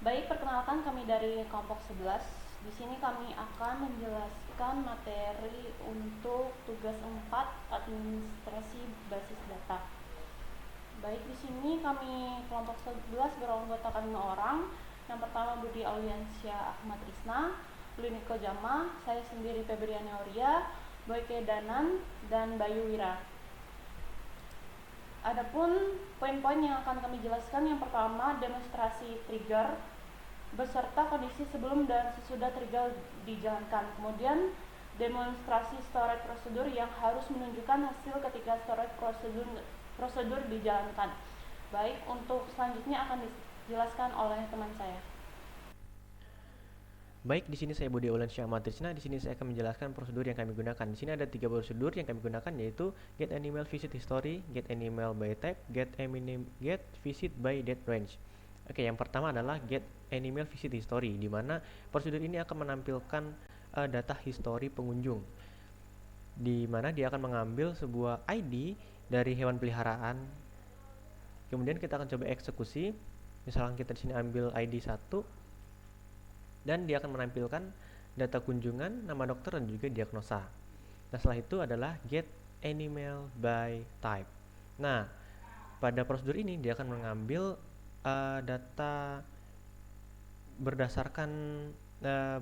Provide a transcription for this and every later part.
Baik, perkenalkan kami dari kelompok 11. Di sini kami akan menjelaskan materi untuk tugas 4 administrasi basis data. Baik, di sini kami kelompok 11 beranggotakan 5 orang. Yang pertama Budi Auliansyah Ahmad Risna, Luniko Jama, saya sendiri Febriana Auria, Boyke Danan, dan Bayu Wira. Adapun poin-poin yang akan kami jelaskan, yang pertama demonstrasi trigger beserta kondisi sebelum dan sesudah trigger dijalankan. Kemudian demonstrasi storage prosedur yang harus menunjukkan hasil ketika storage prosedur dijalankan. Baik, untuk selanjutnya akan dijelaskan oleh teman saya. Baik, di sini saya Budi Auliansyah Ahmad Risna. Di sini saya akan menjelaskan prosedur yang kami gunakan. Di sini ada 3 prosedur yang kami gunakan, yaitu get animal visit history, get animal by type, get visit by date range. Oke, yang pertama adalah get animal visit history, di mana prosedur ini akan menampilkan data history pengunjung, di mana dia akan mengambil sebuah ID dari hewan peliharaan. Kemudian kita akan coba eksekusi. Misalkan kita di sini ambil ID 1, dan dia akan menampilkan data kunjungan, nama dokter, dan juga diagnosa. Nah, setelah itu adalah get animal by type. Nah, pada prosedur ini dia akan mengambil data berdasarkan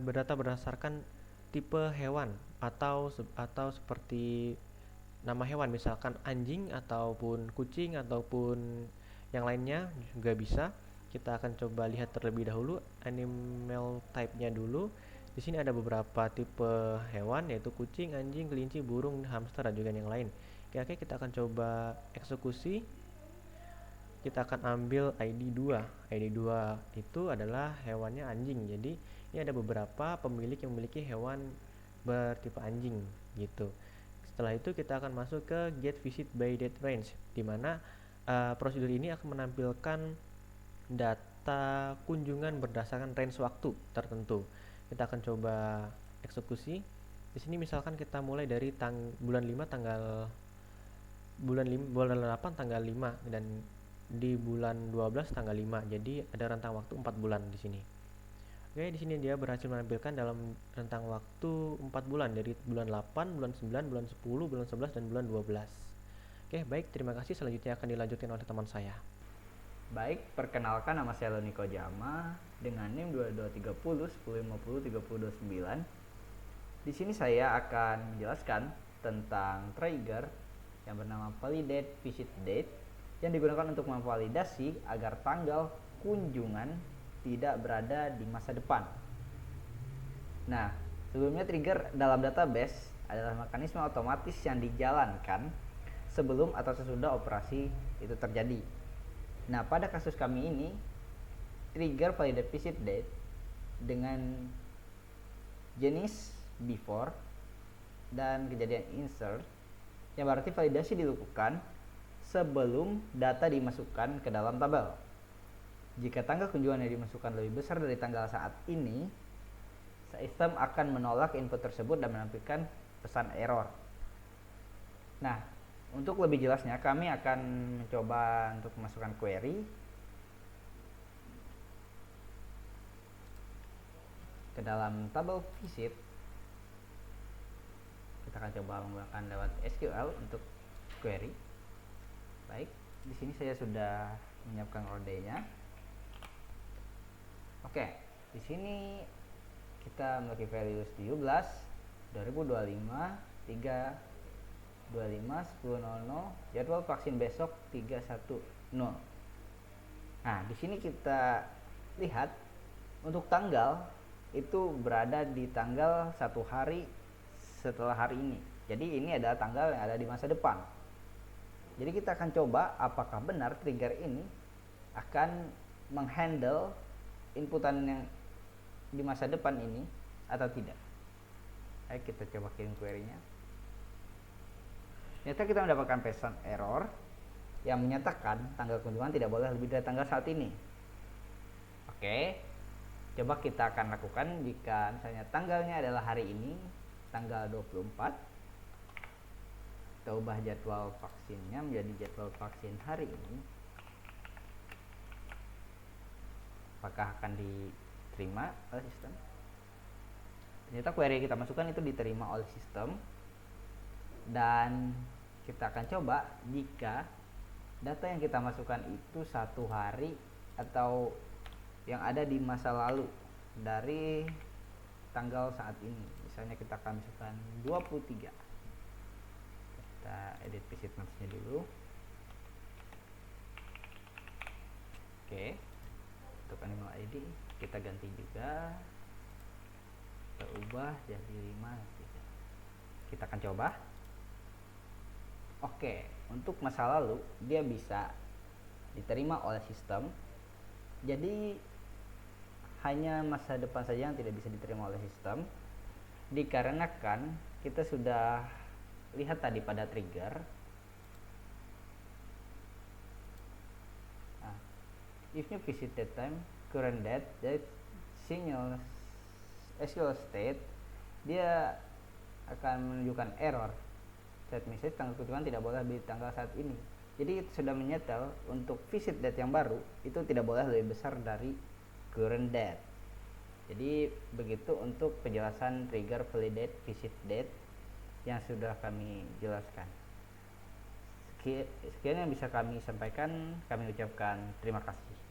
berdasarkan tipe hewan atau seperti nama hewan, misalkan anjing ataupun kucing ataupun yang lainnya juga bisa. Kita akan coba lihat terlebih dahulu animal type-nya dulu. Di sini ada beberapa tipe hewan, yaitu kucing, anjing, kelinci, burung, hamster, dan juga yang lain. Oke, kita akan coba eksekusi. Kita akan ambil ID 2. ID 2 itu adalah hewannya anjing. Jadi, ini ada beberapa pemilik yang memiliki hewan bertipe anjing gitu. Setelah itu kita akan masuk ke get visit by date range, di mana prosedur ini akan menampilkan data kunjungan berdasarkan range waktu tertentu. Kita akan coba eksekusi. Di sini misalkan kita mulai dari bulan 5 tanggal bulan 8 tanggal 5, dan di bulan 12 tanggal 5. Jadi ada rentang waktu 4 bulan di sini. Oke, di sini dia berhasil menampilkan dalam rentang waktu 4 bulan, dari bulan 8, bulan 9, bulan 10, bulan 11, dan bulan 12. Oke, baik, terima kasih. Selanjutnya akan dilanjutkan oleh teman saya. Baik, perkenalkan, nama saya Luniko Jama dengan NIM 2230 1050 3029. Di sini saya akan menjelaskan tentang trigger yang bernama validate visit date yang digunakan untuk memvalidasi agar tanggal kunjungan tidak berada di masa depan. Nah, sebelumnya trigger dalam database adalah mekanisme otomatis yang dijalankan sebelum atau sesudah operasi itu terjadi. Nah, pada kasus kami ini, trigger validate visit date dengan jenis before dan kejadian insert, yang berarti validasi dilakukan sebelum data dimasukkan ke dalam tabel. Jika tanggal kunjungan yang dimasukkan lebih besar dari tanggal saat ini, sistem akan menolak input tersebut dan menampilkan pesan error. Nah, untuk lebih jelasnya kami akan mencoba untuk memasukkan query ke dalam tabel visit. Kita akan coba menggunakan lewat SQL untuk query. Baik, di sini saya sudah menyiapkan rodenya. Oke, di sini kita memiliki value 17, 2025, 325, 10.00, jadwal vaksin besok 310. Nah, di sini kita lihat untuk tanggal itu berada di tanggal 1 hari setelah hari ini. Jadi ini adalah tanggal yang ada di masa depan. Jadi kita akan coba apakah benar trigger ini akan menghandle inputan yang di masa depan ini atau tidak. Ayo kita coba kirim query-nya. Ternyata kita mendapatkan pesan error yang menyatakan tanggal kunjungan tidak boleh lebih dari tanggal saat ini. Oke, coba kita akan lakukan jika misalnya tanggalnya adalah hari ini, tanggal 24. Kita ubah jadwal vaksinnya menjadi jadwal vaksin hari ini. apakah akan diterima oleh sistem. Ternyata query yang kita masukkan itu diterima oleh sistem, dan kita akan coba jika data yang kita masukkan itu 1 hari atau yang ada di masa lalu dari tanggal saat ini. Misalnya kita akan masukkan 23. Kita edit visit maps-nya dulu. Oke, untuk animal ID kita ganti juga, kita ubah jadi 5. Kita akan coba. Oke, untuk masa lalu dia bisa diterima oleh sistem. Jadi hanya masa depan saja yang tidak bisa diterima oleh sistem, dikarenakan kita sudah lihat tadi pada trigger. If new visit that time, current date, that signal SQL state, dia akan menunjukkan error. Set message tanggal kunjungan tidak boleh di tanggal saat ini. Jadi itu sudah menyetel untuk visit date yang baru itu tidak boleh lebih besar dari current date. Jadi begitu untuk penjelasan trigger validate visit date yang sudah kami jelaskan. Sekian yang bisa kami sampaikan. Kami ucapkan terima kasih.